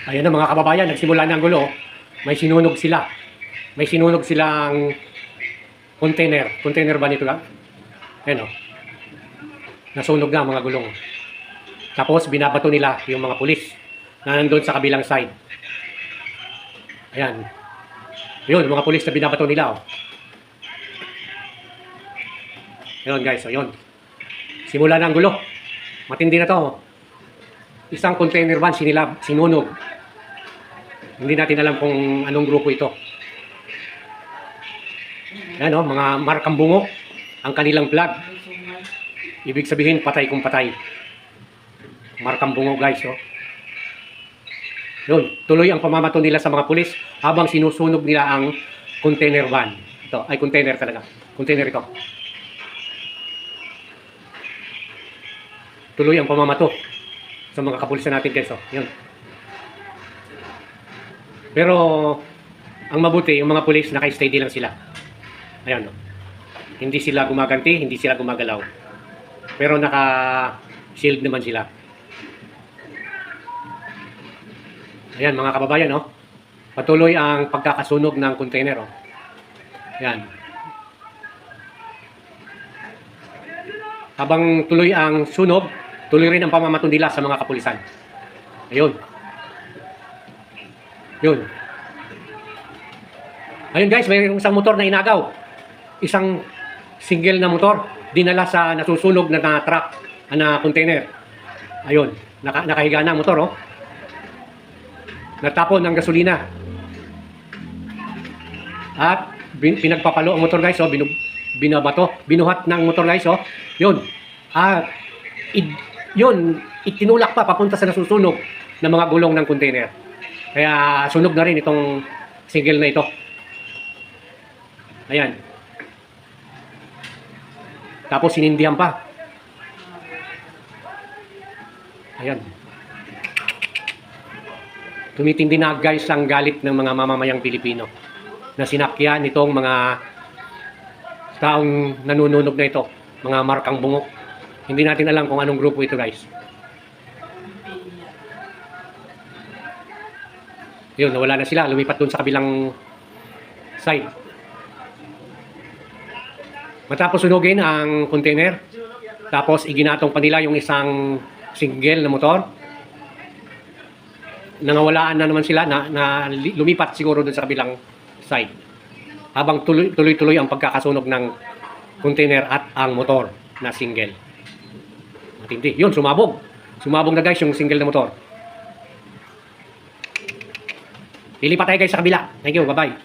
Ayan na mga kababayan, nagsimula na ang gulo. May sinunog sila. May sinunog silang container. Container ba nito lang? Ayan o. Nasunog na mga gulong. Tapos binabato nila yung mga pulis na nandun sa kabilang side. Ayan. Yun, mga pulis na binabato nila o. Yun guys, so yun. Simula na ang gulo. Matindi na to. Isang container van sinunog. Hindi natin alam kung anong grupo ito. Yan o, mga markang bungo ang kanilang flag. Ibig sabihin, patay kung patay. Markang bungo guys o. Yun, tuloy ang pamamato nila sa mga pulis habang sinusunog nila ang container van. Ito, ay container talaga. Container ito. Tuloy ang pamamato sa mga kapulisan natin guys o. Yun. Pero ang mabuti, yung mga pulis naka-steady lang sila. Ayan, no? Hindi sila gumaganti, hindi sila gumagalaw. Pero naka-shield naman sila. Ayan mga kababayan, no? Patuloy ang pagkakasunog ng container. Oh. Ayan. Habang tuloy ang sunog, tuloy rin ang pamamato nila sa mga kapulisan. Ayun. Yun. Ayun guys, may isang motor na inagaw. Isang single na motor dinala sa nasusunog na truck na container. Ayun, nakahiga na ang motor oh. Natapon ng gasolina. At pinagpapalo ang motor guys oh, binabato, binuhat ng motor guys oh. Yun. At yun, itinulak pa papunta sa nasusunog ng mga gulong ng container. Kaya sunog na rin itong single na ito. Ayan. Tapos sinindihan pa. Ayan. Tumitindi na guys ang galit ng mga mamamayang Pilipino na sinakyan itong mga taong nanununog na ito. Mga markang bungo. Hindi natin alam kung anong grupo ito guys. Yun, nawala na sila. Lumipat dun sa kabilang side. Matapos sunugin ang container, tapos iginatong pa nila yung isang single na motor. Nangawalaan na naman sila na lumipat siguro dun sa kabilang side. Habang tuloy-tuloy ang pagkakasunog ng container at ang motor na single. Matindi. Yun, sumabog. Sumabog na guys yung single na motor. Lilipat tayo guys sa kabila. Thank you. Bye-bye.